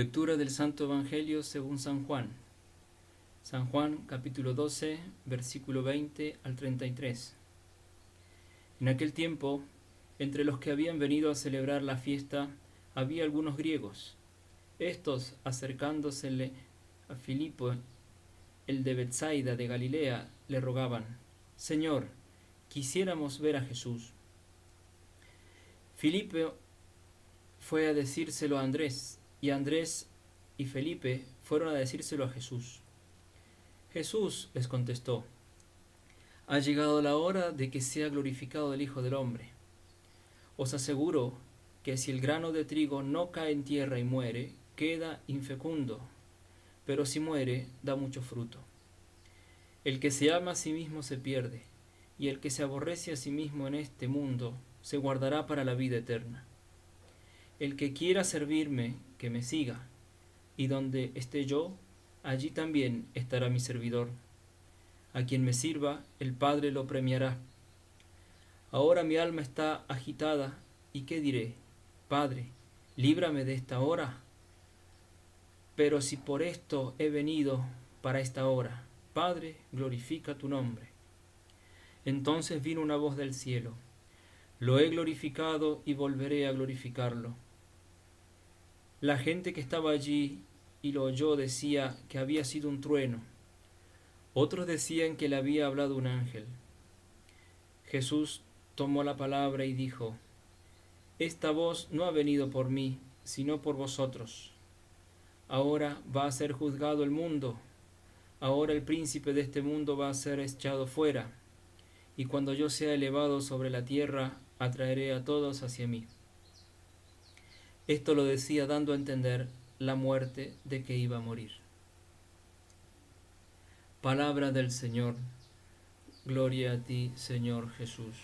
Lectura del Santo Evangelio según San Juan. San Juan capítulo 12, versículo 20 al 33. En aquel tiempo, entre los que habían venido a celebrar la fiesta, había algunos griegos. Estos, acercándosele a Filipo, el de Betsaida de Galilea, le rogaban: Señor, quisiéramos ver a Jesús. Filipo fue a decírselo a Andrés, y Andrés y Felipe fueron a decírselo a Jesús. Jesús les contestó: Ha llegado la hora de que sea glorificado el Hijo del Hombre. Os aseguro que si el grano de trigo no cae en tierra y muere, queda infecundo, pero si muere, da mucho fruto. El que se ama a sí mismo se pierde, y el que se aborrece a sí mismo en este mundo se guardará para la vida eterna. El que quiera servirme, que me siga, y donde esté yo, allí también estará mi servidor. A quien me sirva, el Padre lo premiará. Ahora mi alma está agitada, ¿y qué diré? Padre, líbrame de esta hora. Pero si por esto he venido para esta hora, Padre, glorifica tu nombre. Entonces vino una voz del cielo: Lo he glorificado y volveré a glorificarlo. La gente que estaba allí y lo oyó decía que había sido un trueno. Otros decían que le había hablado un ángel. Jesús tomó la palabra y dijo: Esta voz no ha venido por mí, sino por vosotros. Ahora va a ser juzgado el mundo. Ahora el príncipe de este mundo va a ser echado fuera. Y cuando yo sea elevado sobre la tierra, atraeré a todos hacia mí. Esto lo decía dando a entender la muerte de que iba a morir. Palabra del Señor. Gloria a ti, Señor Jesús.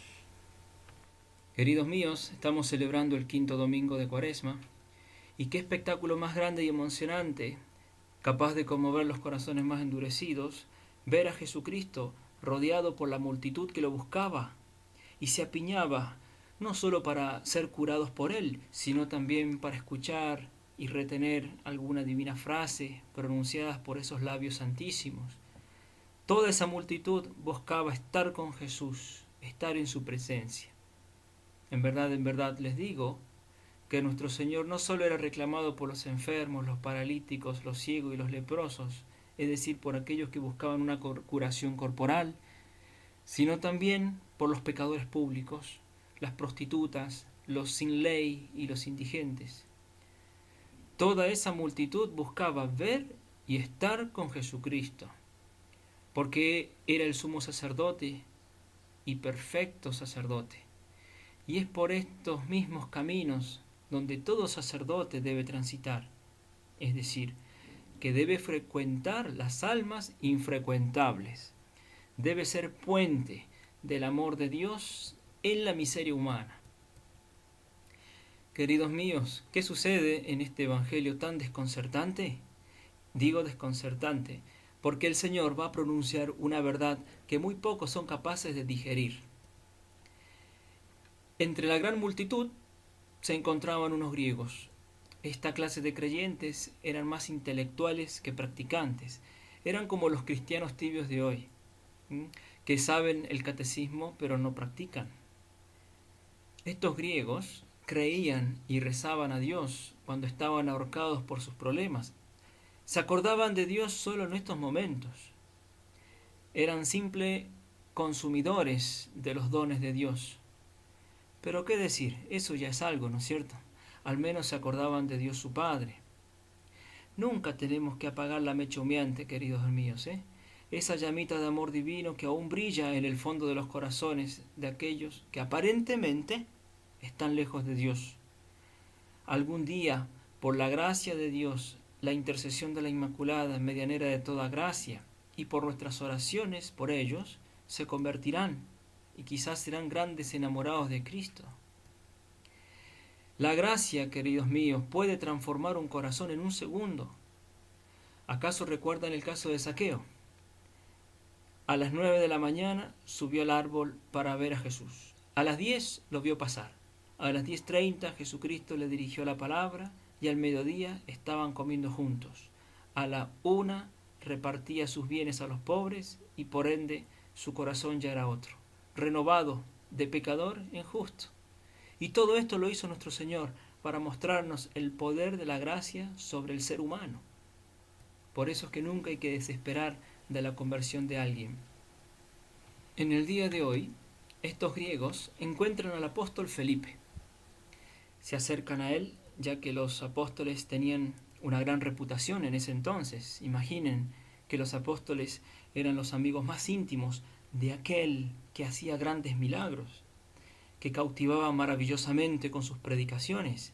Queridos míos, estamos celebrando el quinto domingo de Cuaresma, y qué espectáculo más grande y emocionante, capaz de conmover los corazones más endurecidos, ver a Jesucristo rodeado por la multitud que lo buscaba y se apiñaba, no solo para ser curados por él, sino también para escuchar y retener alguna divina frase pronunciada por esos labios santísimos. Toda esa multitud buscaba estar con Jesús, estar en su presencia. En verdad les digo que nuestro Señor no solo era reclamado por los enfermos, los paralíticos, los ciegos y los leprosos, es decir, por aquellos que buscaban una curación corporal, sino también por los pecadores públicos, las prostitutas, los sin ley y los indigentes. Toda esa multitud buscaba ver y estar con Jesucristo, porque era el sumo sacerdote y perfecto sacerdote. Y es por estos mismos caminos donde todo sacerdote debe transitar, es decir, que debe frecuentar las almas infrecuentables, debe ser puente del amor de Dios en la miseria humana. Queridos míos, ¿qué sucede en este evangelio tan desconcertante? Digo desconcertante, porque el Señor va a pronunciar una verdad que muy pocos son capaces de digerir. Entre la gran multitud se encontraban unos griegos. Esta clase de creyentes eran más intelectuales que practicantes. Eran como los cristianos tibios de hoy, que saben el catecismo pero no practican. Estos griegos creían y rezaban a Dios cuando estaban ahorcados por sus problemas. Se acordaban de Dios solo en estos momentos. Eran simples consumidores de los dones de Dios. Pero qué decir, eso ya es algo, ¿no es cierto? Al menos se acordaban de Dios su Padre. Nunca tenemos que apagar la mecha humeante, queridos míos, esa llamita de amor divino que aún brilla en el fondo de los corazones de aquellos que aparentemente están lejos de Dios. Algún día, por la gracia de Dios, la intercesión de la Inmaculada, medianera de toda gracia, y por nuestras oraciones por ellos, se convertirán y quizás serán grandes enamorados de Cristo. La gracia, queridos míos, puede transformar un corazón en un segundo. ¿Acaso recuerdan el caso de Zaqueo? A las 9 de la mañana subió al árbol para ver a Jesús. A las 10 lo vio pasar. A las 10:30 Jesucristo le dirigió la palabra y al mediodía estaban comiendo juntos. A la 1 repartía sus bienes a los pobres y por ende su corazón ya era otro, renovado de pecador en justo. Y todo esto lo hizo nuestro Señor para mostrarnos el poder de la gracia sobre el ser humano. Por eso es que nunca hay que desesperar de la conversión de alguien. En el día de hoy, estos griegos encuentran al apóstol Felipe. Se acercan a él, ya que los apóstoles tenían una gran reputación en ese entonces. Imaginen que los apóstoles eran los amigos más íntimos de aquel que hacía grandes milagros, que cautivaba maravillosamente con sus predicaciones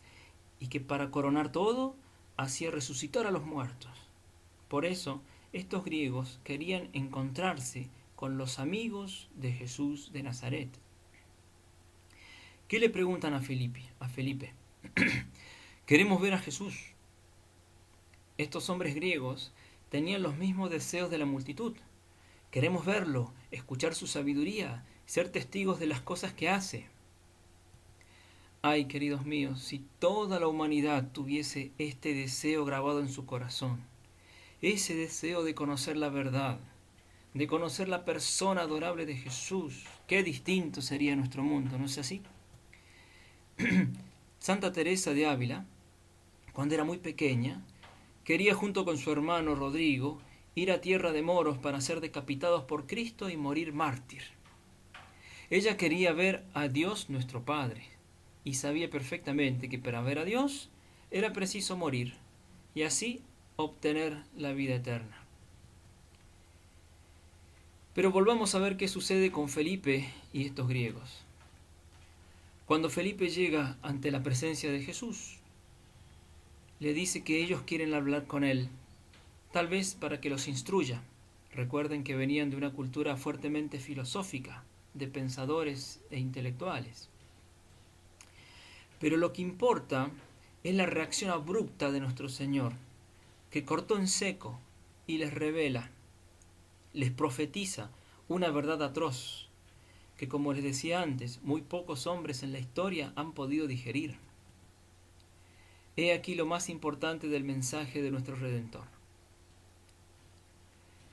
y que para coronar todo hacía resucitar a los muertos. Por eso, estos griegos querían encontrarse con los amigos de Jesús de Nazaret. ¿Qué le preguntan a Felipe? Queremos ver a Jesús. Estos hombres griegos tenían los mismos deseos de la multitud. Queremos verlo, escuchar su sabiduría, ser testigos de las cosas que hace. Ay, queridos míos, si toda la humanidad tuviese este deseo grabado en su corazón, ese deseo de conocer la verdad, de conocer la persona adorable de Jesús, qué distinto sería nuestro mundo, ¿no es así? Santa Teresa de Ávila, cuando era muy pequeña, quería junto con su hermano Rodrigo ir a tierra de moros para ser decapitados por Cristo y morir mártir. Ella quería ver a Dios nuestro Padre y sabía perfectamente que para ver a Dios era preciso morir y así obtener la vida eterna. Pero volvamos a ver qué sucede con Felipe y estos griegos. Cuando Felipe llega ante la presencia de Jesús, le dice que ellos quieren hablar con él, tal vez para que los instruya. Recuerden que venían de una cultura fuertemente filosófica, de pensadores e intelectuales. Pero lo que importa es la reacción abrupta de nuestro Señor, que cortó en seco y les revela, les profetiza una verdad atroz, que como les decía antes, muy pocos hombres en la historia han podido digerir. He aquí lo más importante del mensaje de nuestro Redentor.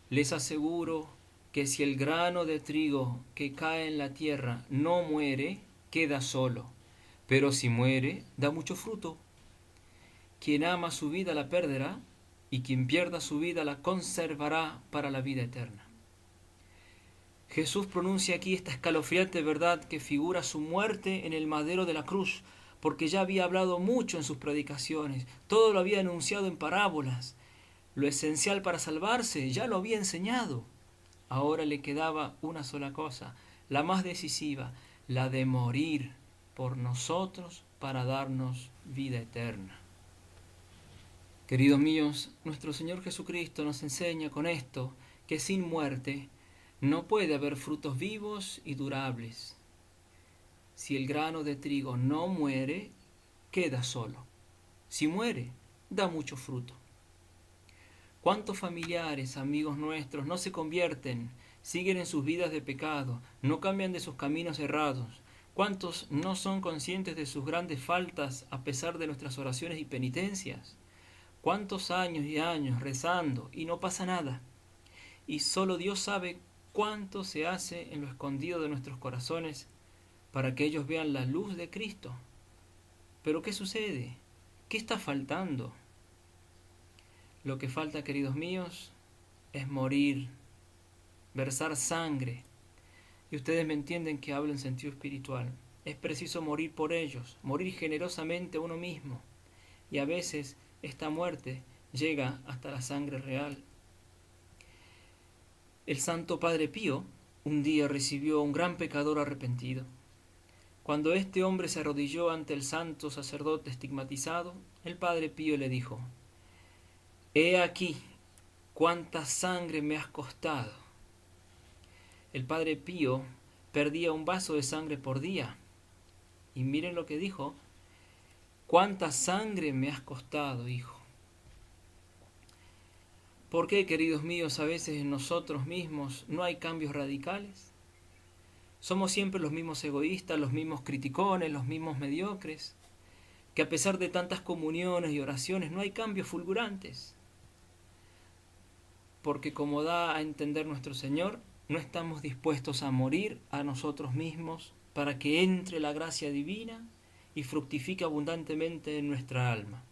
Les aseguro que si el grano de trigo que cae en la tierra no muere, queda solo, pero si muere, da mucho fruto. Quien ama su vida la perderá, y quien pierda su vida la conservará para la vida eterna. Jesús pronuncia aquí esta escalofriante verdad que figura su muerte en el madero de la cruz, porque ya había hablado mucho en sus predicaciones, todo lo había anunciado en parábolas. Lo esencial para salvarse ya lo había enseñado. Ahora le quedaba una sola cosa, la más decisiva, la de morir por nosotros para darnos vida eterna. Queridos míos, nuestro Señor Jesucristo nos enseña con esto que sin muerte no puede haber frutos vivos y durables. Si el grano de trigo no muere, queda solo. Si muere, da mucho fruto. ¿Cuántos familiares, amigos nuestros, no se convierten, siguen en sus vidas de pecado, no cambian de sus caminos errados? ¿Cuántos no son conscientes de sus grandes faltas a pesar de nuestras oraciones y penitencias? ¿Cuántos años y años rezando y no pasa nada? Y solo Dios sabe cuánto se hace en lo escondido de nuestros corazones para que ellos vean la luz de Cristo. ¿Pero qué sucede? ¿Qué está faltando? Lo que falta, queridos míos, es morir, versar sangre. Y ustedes me entienden que hablo en sentido espiritual. Es preciso morir por ellos, morir generosamente a uno mismo. Y a veces esta muerte llega hasta la sangre real. El Santo Padre Pío un día recibió a un gran pecador arrepentido. Cuando este hombre se arrodilló ante el santo sacerdote estigmatizado, el Padre Pío le dijo: «He aquí cuánta sangre me has costado». El Padre Pío perdía un vaso de sangre por día. Y miren lo que dijo: «Cuánta sangre me has costado, hijo». ¿Por qué, queridos míos, a veces en nosotros mismos no hay cambios radicales? Somos siempre los mismos egoístas, los mismos criticones, los mismos mediocres. que a pesar de tantas comuniones y oraciones no hay cambios fulgurantes. Porque como da a entender nuestro Señor, no estamos dispuestos a morir a nosotros mismos para que entre la gracia divina y fructifique abundantemente en nuestra alma.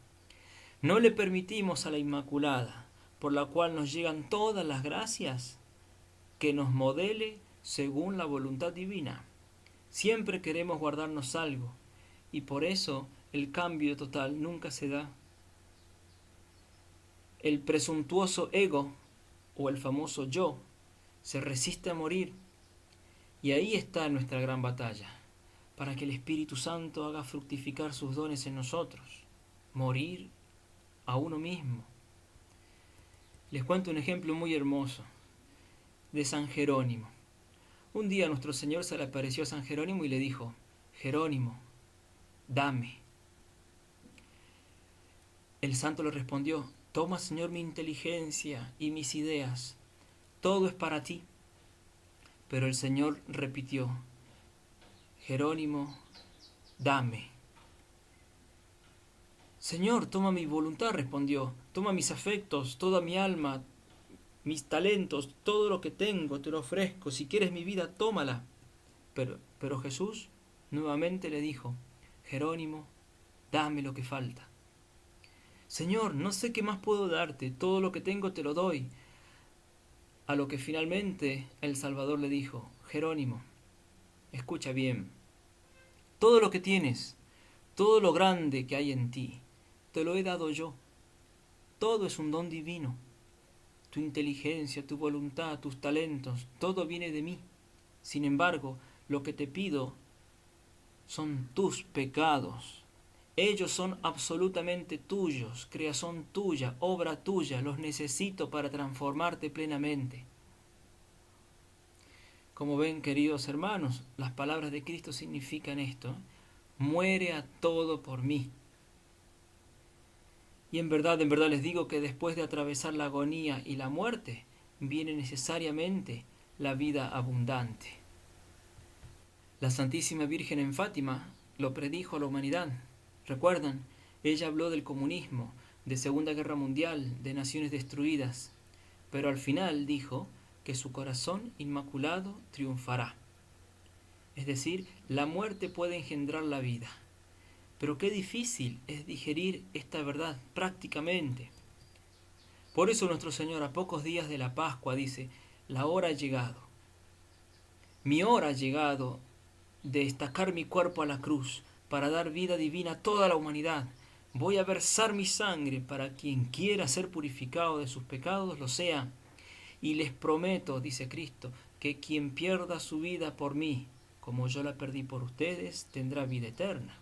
No le permitimos a la Inmaculada, por la cual nos llegan todas las gracias, que nos modele según la voluntad divina. Siempre queremos guardarnos algo, y por eso el cambio total nunca se da. El presuntuoso ego, o el famoso yo, se resiste a morir, y ahí está nuestra gran batalla, para que el Espíritu Santo haga fructificar sus dones en nosotros, morir a uno mismo. Les cuento un ejemplo muy hermoso de San Jerónimo. Un día nuestro Señor se le apareció a San Jerónimo y le dijo: Jerónimo, dame. El santo le respondió: toma, Señor, mi inteligencia y mis ideas, todo es para ti. Pero el Señor repitió: Jerónimo, dame. Señor, toma mi voluntad, respondió, toma mis afectos, toda mi alma, mis talentos, todo lo que tengo te lo ofrezco, si quieres mi vida, tómala. Pero Jesús nuevamente le dijo: Jerónimo, dame lo que falta. Señor, no sé qué más puedo darte, todo lo que tengo te lo doy. A lo que finalmente el Salvador le dijo: Jerónimo, escucha bien, todo lo que tienes, todo lo grande que hay en ti, te lo he dado yo. Todo es un don divino. Tu inteligencia, tu voluntad, tus talentos, todo viene de mí. Sin embargo, lo que te pido son tus pecados. Ellos son absolutamente tuyos, creación tuya, obra tuya, los necesito para transformarte plenamente. Como ven, queridos hermanos, las palabras de Cristo significan esto: muere a todo por mí. Y en verdad les digo que después de atravesar la agonía y la muerte, viene necesariamente la vida abundante. La Santísima Virgen en Fátima lo predijo a la humanidad. ¿Recuerdan? Ella habló del comunismo, de Segunda Guerra Mundial, de naciones destruidas, pero al final dijo que su corazón inmaculado triunfará. Es decir, la muerte puede engendrar la vida. Pero qué difícil es digerir esta verdad prácticamente. Por eso nuestro Señor, a pocos días de la Pascua, dice: la hora ha llegado. Mi hora ha llegado de estacar mi cuerpo a la cruz para dar vida divina a toda la humanidad. Voy a versar mi sangre para quien quiera ser purificado de sus pecados lo sea. Y les prometo, dice Cristo, que quien pierda su vida por mí, como yo la perdí por ustedes, tendrá vida eterna.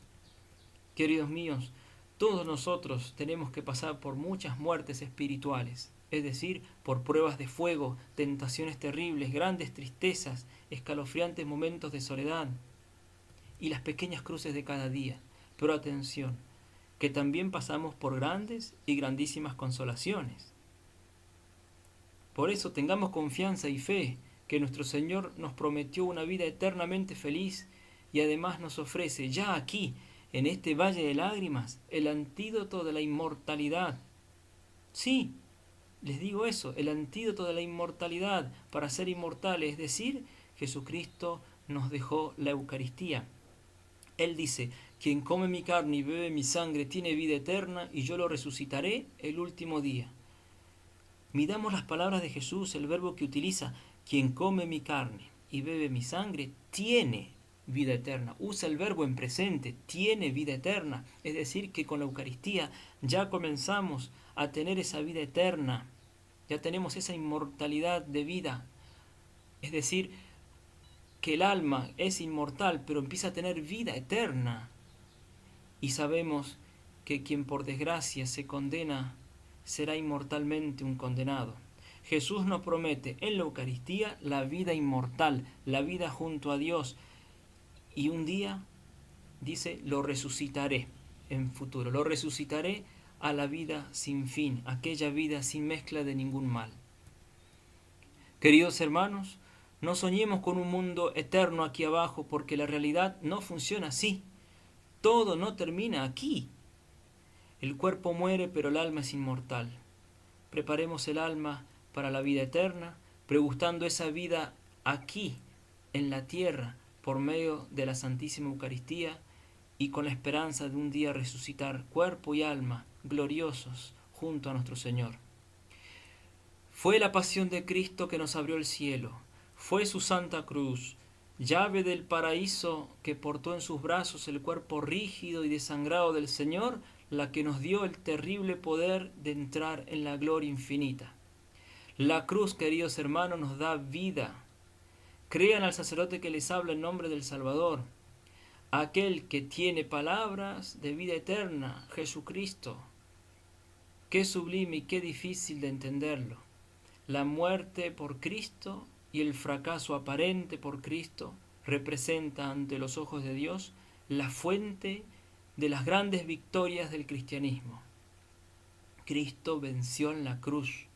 Queridos míos, todos nosotros tenemos que pasar por muchas muertes espirituales, es decir, por pruebas de fuego, tentaciones terribles, grandes tristezas, escalofriantes momentos de soledad y las pequeñas cruces de cada día. Pero atención, que también pasamos por grandes y grandísimas consolaciones. Por eso tengamos confianza y fe que nuestro Señor nos prometió una vida eternamente feliz y además nos ofrece ya aquí, en este valle de lágrimas, el antídoto de la inmortalidad. Sí, les digo eso, el antídoto de la inmortalidad para ser inmortales, es decir, Jesucristo nos dejó la Eucaristía. Él dice: quien come mi carne y bebe mi sangre tiene vida eterna y yo lo resucitaré el último día. Midamos las palabras de Jesús, el verbo que utiliza: quien come mi carne y bebe mi sangre tiene vida eterna. Usa el verbo en presente, tiene vida eterna. Es decir, que con la Eucaristía ya comenzamos a tener esa vida eterna. Ya tenemos esa inmortalidad de vida. Es decir, que el alma es inmortal, pero empieza a tener vida eterna. Y sabemos que quien por desgracia se condena será inmortalmente un condenado. Jesús nos promete en la Eucaristía la vida inmortal, la vida junto a Dios. Y un día, dice, lo resucitaré en futuro. Lo resucitaré a la vida sin fin, aquella vida sin mezcla de ningún mal. Queridos hermanos, no soñemos con un mundo eterno aquí abajo, porque la realidad no funciona así. todo no termina aquí. El cuerpo muere, pero el alma es inmortal. Preparemos el alma para la vida eterna, pregustando esa vida aquí, en la tierra, por medio de la Santísima Eucaristía y con la esperanza de un día resucitar cuerpo y alma gloriosos junto a nuestro Señor. Fue la pasión de Cristo que nos abrió el cielo, fue su santa cruz, llave del paraíso que portó en sus brazos el cuerpo rígido y desangrado del Señor, la que nos dio el terrible poder de entrar en la gloria infinita. La cruz, queridos hermanos, nos da vida. Crean al sacerdote que les habla en nombre del Salvador, aquel que tiene palabras de vida eterna, Jesucristo. Qué sublime y qué difícil de entenderlo. La muerte por Cristo y el fracaso aparente por Cristo representa ante los ojos de Dios la fuente de las grandes victorias del cristianismo. Cristo venció en la cruz.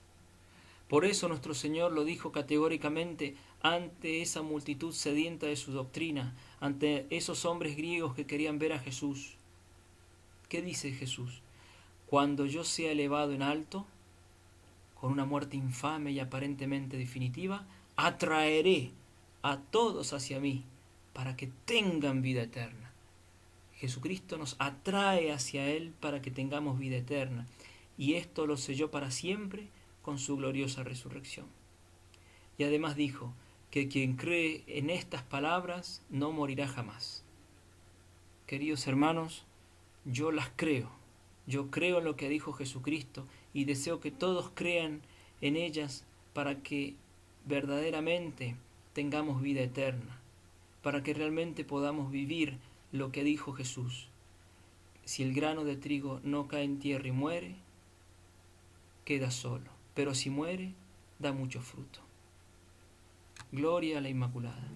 Por eso nuestro Señor lo dijo categóricamente ante esa multitud sedienta de su doctrina, ante esos hombres griegos que querían ver a Jesús. ¿Qué dice Jesús? Cuando yo sea elevado en alto, con una muerte infame y aparentemente definitiva, atraeré a todos hacia mí para que tengan vida eterna. Jesucristo nos atrae hacia Él para que tengamos vida eterna, y esto lo selló para siempre con su gloriosa resurrección. Y además dijo que quien cree en estas palabras no morirá jamás. Queridos hermanos, yo las creo. Yo creo en lo que dijo Jesucristo y deseo que todos crean en ellas para que verdaderamente tengamos vida eterna, para que realmente podamos vivir lo que dijo Jesús. Si el grano de trigo no cae en tierra y muere, queda solo, pero si muere, da mucho fruto. Gloria a la Inmaculada.